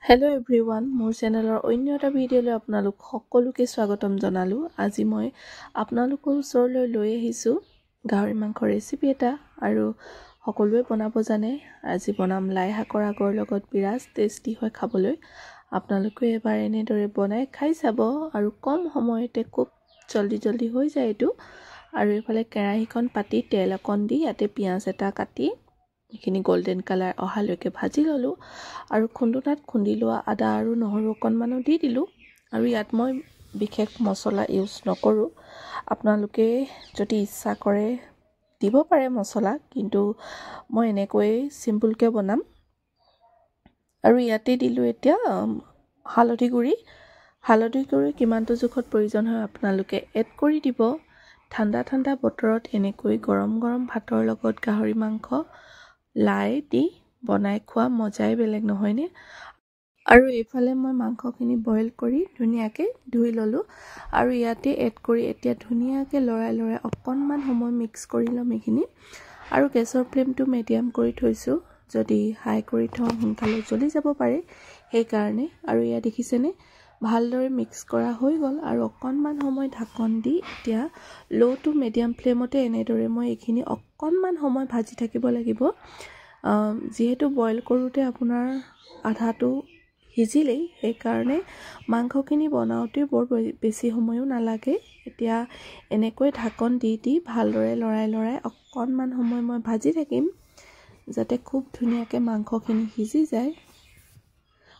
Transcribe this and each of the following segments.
Hello everyone, মোৰ চেনেলৰ অন্য এটা ভিডিঅ'লৈ আপোনালোক সকলোকে স্বাগতম জনালো। আজি মই আপোনালোকৰ ওচৰলৈ লৈ আহিছো গাহৰি মাংসৰ ৰেচিপি এটা আৰু সকলোৱে বনাব জানে। আজি বনাম লাই শাকৰ আগৰ লগত বিৰাট টেষ্টি হয় খাবলৈ। আপোনালোকে এবাৰ এনেদৰে বনাই খাই চাব আৰু কম সময়তে খুব জলদি হৈ যায় এইটো। আৰু এফালে কেৰাহীখন পাতি তেল অকণ দি ইয়াতে পিয়াজ এটা কাটি এখিনি গোল্ডেন কালাৰ অহালৈকে ভাজি ললো আৰু খুন্দুনাত খুন্দি লোৱা আদা আৰু নহৰু অকণমানো দি দিলো। আৰু ইয়াত মই বিশেষ মছলা ইউজ নকৰো। আপোনালোকে যদি ইচ্ছা কৰে দিব পাৰে মছলা, কিন্তু মই এনেকৈ সিম্পলকৈ বনাম। আৰু ইয়াতে দিলো এতিয়া হালধি গুড়ি কিমানটো জোখত প্ৰয়োজন হয় আপোনালোকে এড কৰি দিব। ঠাণ্ডা বতৰত এনেকৈ গৰম ভাতৰ লগত গাহৰি মাংস লাই দি বনাই খোৱা মজাই বেলেগ নহয়নে। আৰু এইফালে মই মাংসখিনি বইল কৰি ধুনীয়াকৈ ধুই ললো আৰু ইয়াতে এড কৰি এতিয়া ধুনীয়াকৈ লৰাই অকণমান সময় মিক্স কৰি লম এইখিনি। আৰু গেছৰ ফ্লেমটো মিডিয়াম কৰি থৈছো, যদি হাই কৰি থওঁ সোনকালে জ্বলি যাব পাৰে সেইকাৰণে। আৰু ইয়া দেখিছেনে ভালদৰে মিক্স কৰা হৈ গ'ল আৰু অকণমান সময় ঢাকন দি এতিয়া লো টু মিডিয়াম ফ্লেমতে এনেদৰে মই এইখিনি অকণমান সময় ভাজি থাকিব লাগিব। যিহেতু বইল কৰোঁতে আপোনাৰ আধাটো সিজিলেই, সেইকাৰণে মাংসখিনি বনাওঁতে বৰ বেছি সময়ো নালাগে। এতিয়া এনেকৈ ঢাকন দি ভালদৰে লৰাই অকণমান সময় মই ভাজি থাকিম, যাতে খুব ধুনীয়াকৈ মাংসখিনি সিজি যায়।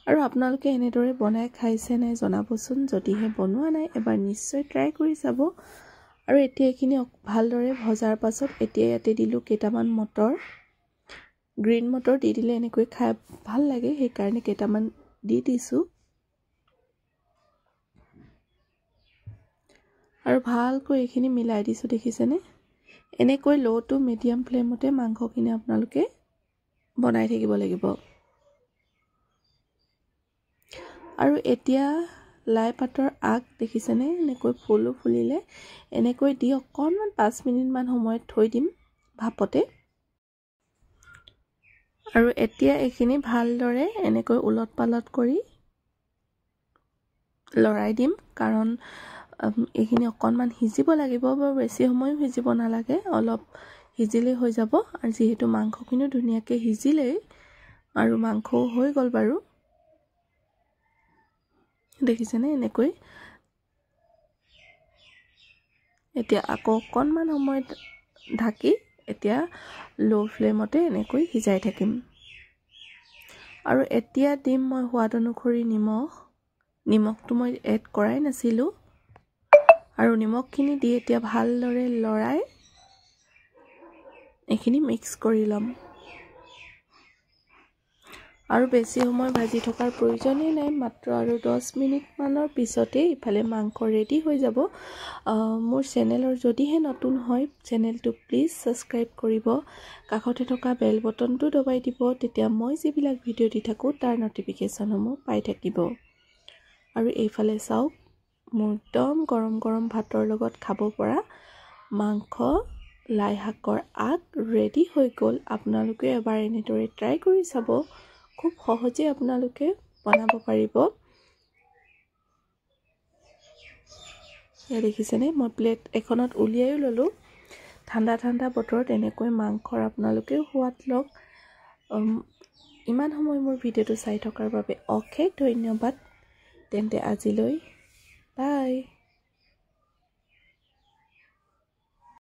আৰু আপোনালোকে এনেদৰে বনাই খাইছে নাই জনাবচোন। যদিহে বনোৱা নাই এবাৰ নিশ্চয় ট্ৰাই কৰি চাব। আৰু এতিয়া এইখিনি ভালদৰে ভজাৰ পাছত এতিয়া ইয়াতে দিলোঁ কেইটামান মটৰ। গ্ৰীণ মটৰ দি দিলে এনেকৈ খাই ভাল লাগে, সেইকাৰণে কেইটামান দি দিছোঁ। আৰু ভালকৈ এইখিনি মিলাই দিছোঁ, দেখিছেনে। এনেকৈ লো টু মিডিয়াম ফ্লেমতে মাংসখিনি আপোনালোকে বনাই থাকিব লাগিব। আৰু এতিয়া লাই পাতৰ আগ দেখিছেনে, এনেকৈ ফুলিলে এনেকৈ দি অকণমান 5 মিনিটমান সময় থৈ দিম ভাপতে। আৰু এতিয়া এইখিনি ভালদৰে এনেকৈ উলট পালট কৰি লৰাই দিম, কাৰণ এইখিনি অকণমান সিজিব লাগিব। বৰ বেছি সময়ো সিজিব নালাগে, অলপ সিজিলেই হৈ যাব। আৰু যিহেতু মাংসখিনিও ধুনীয়াকৈ সিজিলেই আৰু মাংসও হৈ গ'ল বাৰু, দেখিছেনে এনেকৈ। এতিয়া আকৌ অকণমান সময় ঢাকি এতিয়া লো ফ্লেমতে এনেকৈ সিজাই থাকিম। আৰু এতিয়া দিম মই সোৱাদ অনুসৰি নিমখটো মই এড কৰাই নাছিলোঁ। আৰু নিমখখিনি দি এতিয়া ভালদৰে লৰাই এইখিনি মিক্স কৰি ল'ম। আৰু বেছি সময় ভাজি থকাৰ প্ৰয়োজনেই নাই, মাত্ৰ আৰু 10 মিনিটমানৰ পিছতেই ইফালে মাংস ৰেডি হৈ যাব। মোৰ চেনেলৰ যদিহে নতুন হয় চেনেলটো প্লিজ ছাবস্ক্ৰাইব কৰিব, কাষতে থকা বেল বটনটো দবাই দিব, তেতিয়া মই যিবিলাক ভিডিঅ' দি থাকোঁ তাৰ নটিফিকেশ্যনসমূহ পাই থাকিব। আৰু এইফালে চাওক, মোৰ একদম গৰম ভাতৰ লগত খাব পৰা মাংস লাই শাকৰ আগ ৰেডি হৈ গ'ল। আপোনালোকে এবাৰ এনেদৰে ট্ৰাই কৰি চাব, খুব সহজে আপোনালোকে বনাব পাৰিব। দেখিছেনে, মই প্লেট এখনত উলিয়াই ল'লোঁ। ঠাণ্ডা বতৰত এনেকৈ মাংসৰ আপোনালোকেও সোৱাদ লওক। ইমান সময় মোৰ ভিডিঅ'টো চাই থকাৰ বাবে অশেষ ধন্যবাদ। তেন্তে আজিলৈ বাই।